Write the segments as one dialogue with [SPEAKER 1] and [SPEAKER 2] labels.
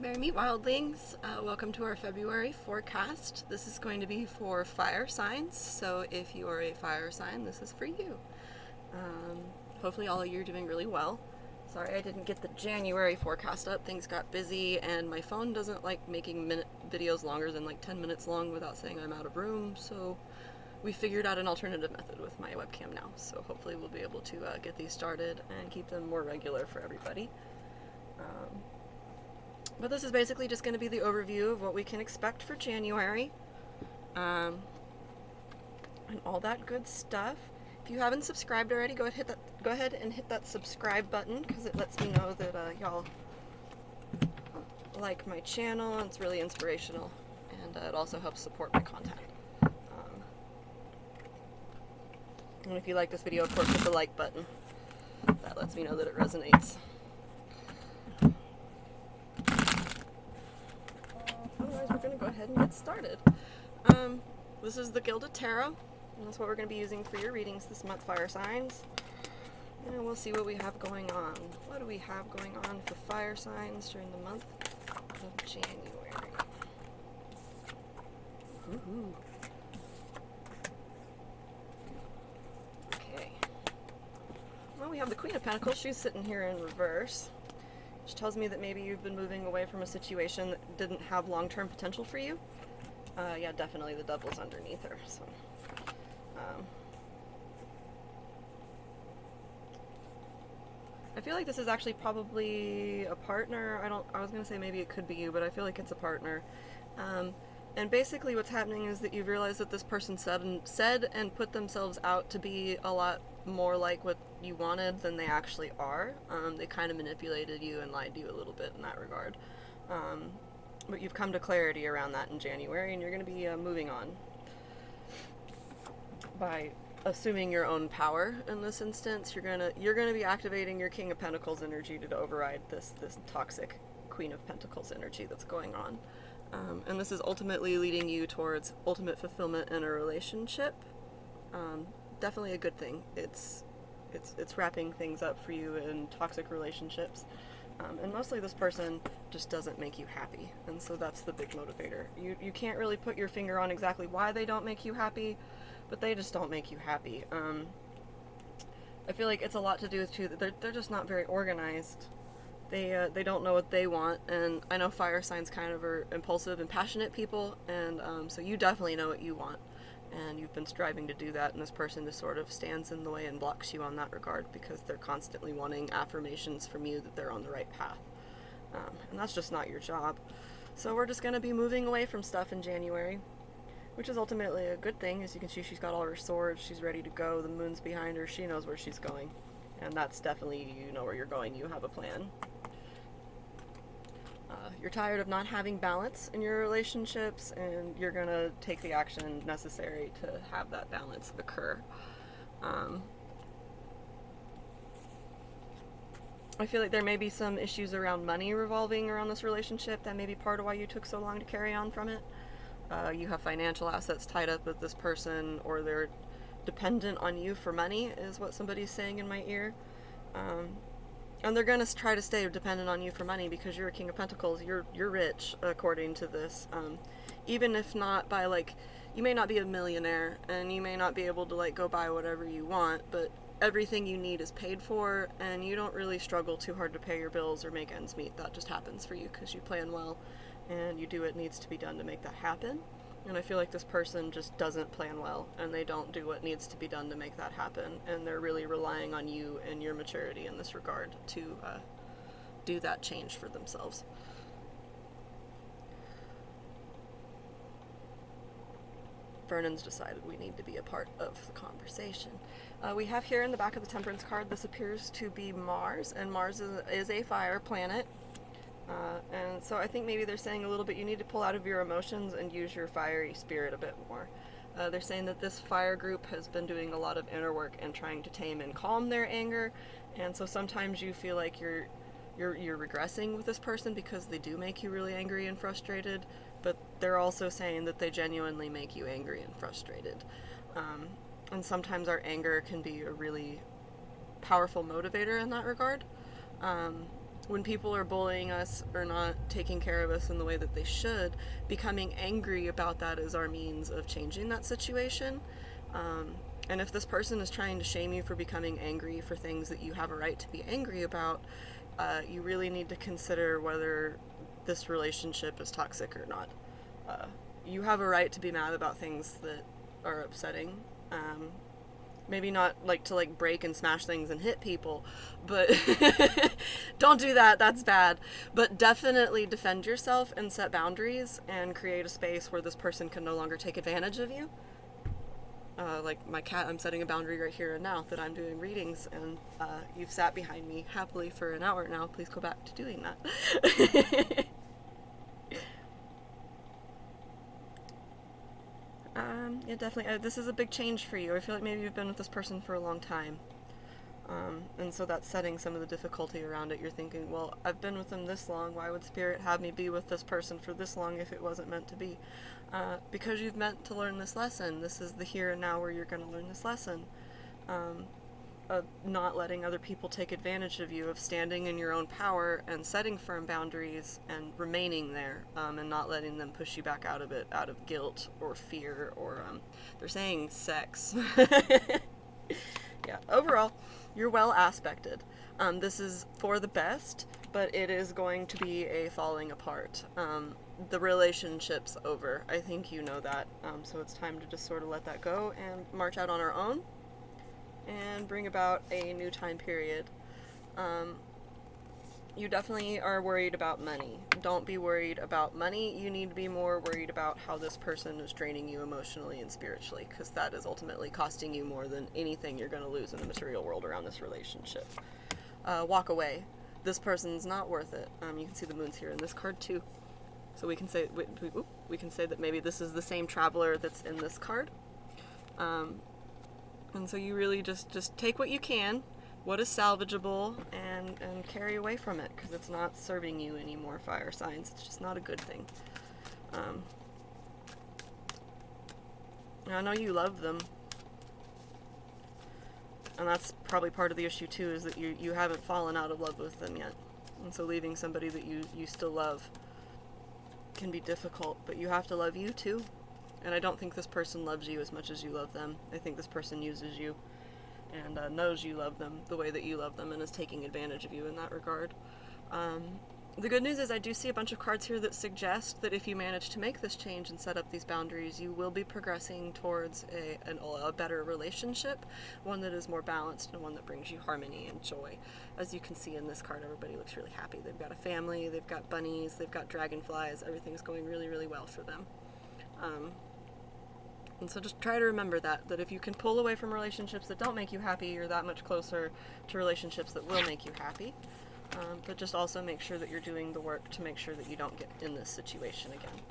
[SPEAKER 1] Merry Meet Wildlings, welcome to our February forecast. This is going to be for fire signs, so if you are a fire sign, this is for you. Um, Hopefully all of you are doing really well. Sorry I didn't get the January forecast up. Things got busy and my phone doesn't like making videos longer than like 10 minutes long without saying I'm out of room, so we figured out an alternative method with my webcam now. So hopefully we'll be able to get these started and keep them more regular for everybody. But this is basically just going to be the overview of what we can expect for January, and all that good stuff. If you haven't subscribed already, go ahead and hit that subscribe button because it lets me know that y'all like my channel, and it's really inspirational, and it also helps support my content. And if you like this video, of course, hit the like button. That lets me know that it resonates. Otherwise, we're going to go ahead and get started. This is the Gilded Tarot, and that's what we're going to be using for your readings this month, fire signs. And we'll see what we have going on. What do we have going on for fire signs during the month of January? Ooh. Okay. Well, we have the Queen of Pentacles. She's sitting here in reverse, which tells me that maybe you've been moving away from a situation that didn't have long-term potential for you. Yeah, definitely the Devil's underneath her. So, I feel like this is actually probably a partner. I was gonna say maybe it could be you, but I feel like it's a partner. And basically what's happening is that you've realized that this person said and put themselves out to be a lot more like what you wanted than they actually are. They kind of manipulated you and lied to you a little bit in that regard. But you've come to clarity around that in January, and you're going to be moving on by assuming your own power. In this instance, you're gonna be activating your King of Pentacles energy to override this toxic Queen of Pentacles energy that's going on. And this is ultimately leading you towards ultimate fulfillment in a relationship. Definitely a good thing. It's wrapping things up for you in toxic relationships. And mostly this person just doesn't make you happy. And so that's the big motivator. You can't really put your finger on exactly why they don't make you happy, but they just don't make you happy. I feel like it's a lot to do with, too, that they're just not very organized. They don't know what they want, and I know fire signs kind of are impulsive and passionate people, and so you definitely know what you want, and you've been striving to do that, and this person just sort of stands in the way and blocks you on that regard because they're constantly wanting affirmations from you that they're on the right path, and that's just not your job. So we're just going to be moving away from stuff in January, which is ultimately a good thing. As you can see, she's got all her swords, she's ready to go, the moon's behind her, she knows where she's going, and that's definitely, you know where you're going, you have a plan. You're tired of not having balance in your relationships, and you're going to take the action necessary to have that balance occur. I feel like there may be some issues around money revolving around this relationship. That may be part of why you took so long to carry on from it. You have financial assets tied up with this person, or they're dependent on you for money, is what somebody's saying in my ear. And they're going to try to stay dependent on you for money because you're a King of Pentacles. You're rich, according to this. Even if not by, like, you may not be a millionaire, and you may not be able to, like, go buy whatever you want, but everything you need is paid for, and you don't really struggle too hard to pay your bills or make ends meet. That just happens for you because you plan well, and you do what needs to be done to make that happen. And I feel like this person just doesn't plan well, and they don't do what needs to be done to make that happen, and they're really relying on you and your maturity in this regard to do that change for themselves. Vernon's decided we need to be a part of the conversation. We have here in the back of the Temperance card, this appears to be Mars, and Mars is a fire planet. And so I think maybe they're saying a little bit, you need to pull out of your emotions and use your fiery spirit a bit more. They're saying that this fire group has been doing a lot of inner work and trying to tame and calm their anger, and so sometimes you feel like you're regressing with this person because they do make you really angry and frustrated, but they're also saying that they genuinely make you angry and frustrated. And sometimes our anger can be a really powerful motivator in that regard. when people are bullying us or not taking care of us in the way that they should, becoming angry about that is our means of changing that situation. And if this person is trying to shame you for becoming angry for things that you have a right to be angry about, you really need to consider whether this relationship is toxic or not. You have a right to be mad about things that are upsetting. Maybe not like to like break and smash things and hit people, but don't do that. That's bad. But definitely defend yourself and set boundaries and create a space where this person can no longer take advantage of you. Like my cat, I'm setting a boundary right here and now that I'm doing readings, and you've sat behind me happily for an hour now. Please go back to doing that. Yeah, definitely. This is a big change for you. I feel like maybe you've been with this person for a long time. And so that's setting some of the difficulty around it. You're thinking, well, I've been with them this long. Why would Spirit have me be with this person for this long if it wasn't meant to be? Because you've meant to learn this lesson. This is the here and now where you're going to learn this lesson. Of not letting other people take advantage of you, of standing in your own power and setting firm boundaries and remaining there, and not letting them push you back out of it out of guilt or fear or, they're saying sex. Yeah, overall, you're well aspected. This is for the best, but it is going to be a falling apart. The relationship's over. I think you know that. So it's time to just sort of let that go and march out on our own and bring about a new time period. You definitely are worried about money. Don't be worried about money. You need to be more worried about how this person is draining you emotionally and spiritually, because that is ultimately costing you more than anything you're going to lose in the material world around this relationship. Walk away. This person's not worth it. You can see the moons here in this card too. So we can say that maybe this is the same traveler that's in this card. And so you really just take what you can, what is salvageable, and carry away from it, because it's not serving you anymore, fire signs. It's just not a good thing. I know you love them. And that's probably part of the issue too, is that you haven't fallen out of love with them yet. And so leaving somebody that you still love can be difficult, but you have to love you too. And I don't think this person loves you as much as you love them. I think this person uses you and knows you love them the way that you love them and is taking advantage of you in that regard. The good news is I do see a bunch of cards here that suggest that if you manage to make this change and set up these boundaries, you will be progressing towards a better relationship, one that is more balanced and one that brings you harmony and joy. As you can see in this card, everybody looks really happy. They've got a family, they've got bunnies, they've got dragonflies, everything's going really, really well for them. And so just try to remember that if you can pull away from relationships that don't make you happy, you're that much closer to relationships that will make you happy. But just also make sure that you're doing the work to make sure that you don't get in this situation again.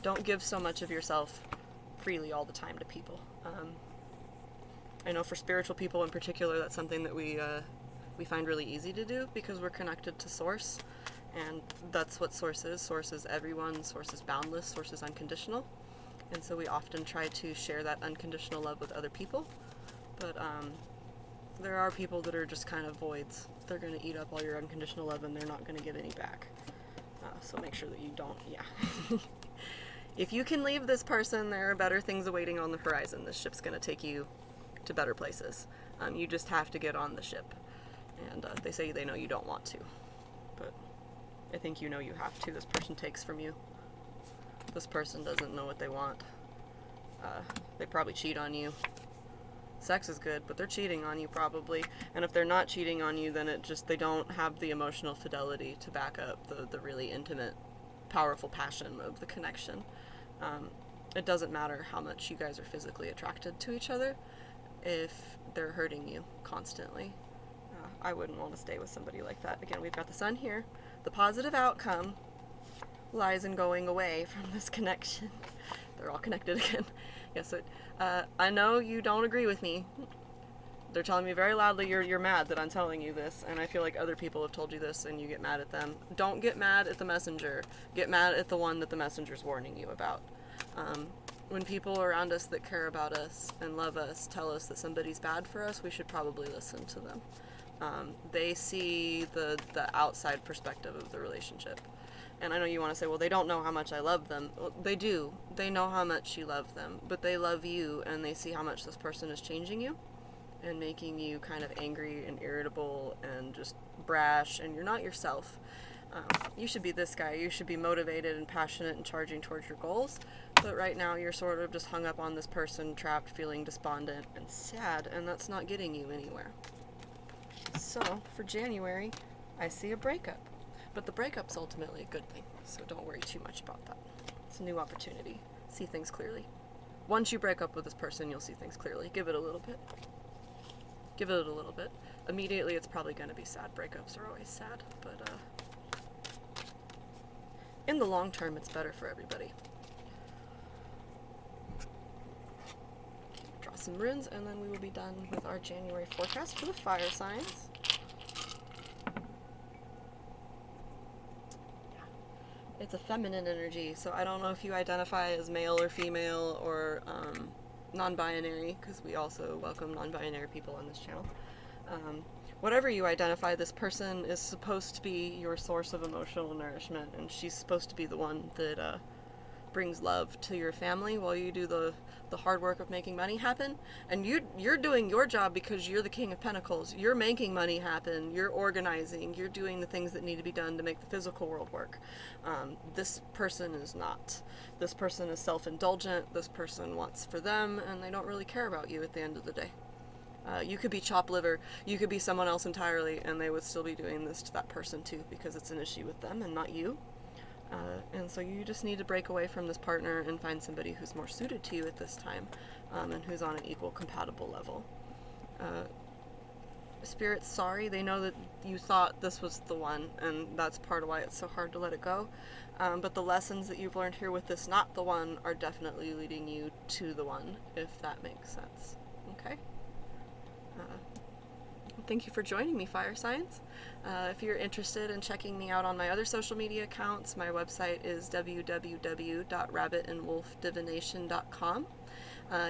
[SPEAKER 1] Don't give so much of yourself freely all the time to people. I know for spiritual people in particular, that's something that we find really easy to do because we're connected to Source, and that's what Source is. Source is everyone. Source is boundless. Source is unconditional. And so we often try to share that unconditional love with other people. But there are people that are just kind of voids. They're going to eat up all your unconditional love and they're not going to give any back. So make sure that you don't, If you can leave this person, there are better things awaiting on the horizon. This ship's going to take you to better places. You just have to get on the ship. And they say they know you don't want to. But I think you know you have to. This person takes from you. This person doesn't know what they want. They probably cheat on you. Sex is good, but they're cheating on you probably. And if they're not cheating on you, then they don't have the emotional fidelity to back up the really intimate, powerful passion of the connection. It doesn't matter how much you guys are physically attracted to each other if they're hurting you constantly. I wouldn't want to stay with somebody like that. Again, we've got the sun here. The positive outcome lies in going away from this connection. They're all connected again. Yes, I know you don't agree with me. They're telling me very loudly you're mad that I'm telling you this, and I feel like other people have told you this and you get mad at them. Don't get mad at the messenger. Get mad at the one that the messenger's warning you about. When people around us that care about us and love us tell us that somebody's bad for us, we should probably listen to them. They see the outside perspective of the relationship. And I know you want to say, well, they don't know how much I love them. Well, they do. They know how much you love them, but they love you, and they see how much this person is changing you and making you kind of angry and irritable and just brash, and you're not yourself. You should be this guy. You should be motivated and passionate and charging towards your goals. But right now you're sort of just hung up on this person, trapped, feeling despondent and sad, and that's not getting you anywhere. So, for January, I see a breakup. But the breakup's ultimately a good thing, so don't worry too much about that. It's a new opportunity. See things clearly. Once you break up with this person, you'll see things clearly. Give it a little bit. Give it a little bit. Immediately, it's probably going to be sad. Breakups are always sad, but in the long term, it's better for everybody. Draw some runes, and then we will be done with our January forecast for the fire signs. It's a feminine energy, so I don't know if you identify as male or female or non-binary, because we also welcome non-binary people on this channel. Whatever you identify, this person is supposed to be your source of emotional nourishment, and she's supposed to be the one that brings love to your family while you do the hard work of making money happen. And you're doing your job because you're the King of Pentacles. You're making money happen. You're organizing. You're doing the things that need to be done to make the physical world work. This person is not. This person is self-indulgent. This person wants for them, and they don't really care about you at the end of the day. You could be chopped liver. You could be someone else entirely, and they would still be doing this to that person too, because it's an issue with them and not you. And so you just need to break away from this partner and find somebody who's more suited to you at this time, and who's on an equal, compatible level. Spirit's sorry. They know that you thought this was the one, and that's part of why it's so hard to let it go. But the lessons that you've learned here with this not the one are definitely leading you to the one, if that makes sense. Okay? Thank you for joining me, Fire Signs. If you're interested in checking me out on my other social media accounts, my website is www.rabbitandwolfdivination.com.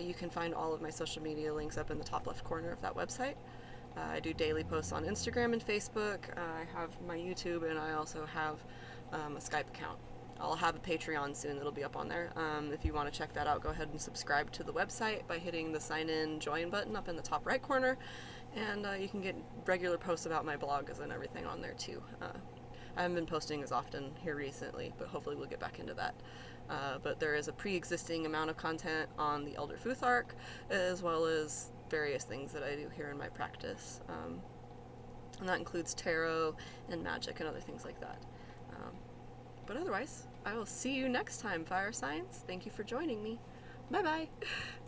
[SPEAKER 1] You can find all of my social media links up in the top left corner of that website. I do daily posts on Instagram and Facebook. I have my YouTube, and I also have a Skype account. I'll have a Patreon soon that'll be up on there. If you want to check that out, go ahead and subscribe to the website by hitting the sign in join button up in the top right corner. And you can get regular posts about my blogs and everything on there too. I haven't been posting as often here recently, but hopefully we'll get back into that. But there is a pre-existing amount of content on the Elder Futh arc, as well as various things that I do here in my practice. And that includes tarot and magic and other things like that. But otherwise, I will see you next time, Fire Signs. Thank you for joining me. Bye-bye.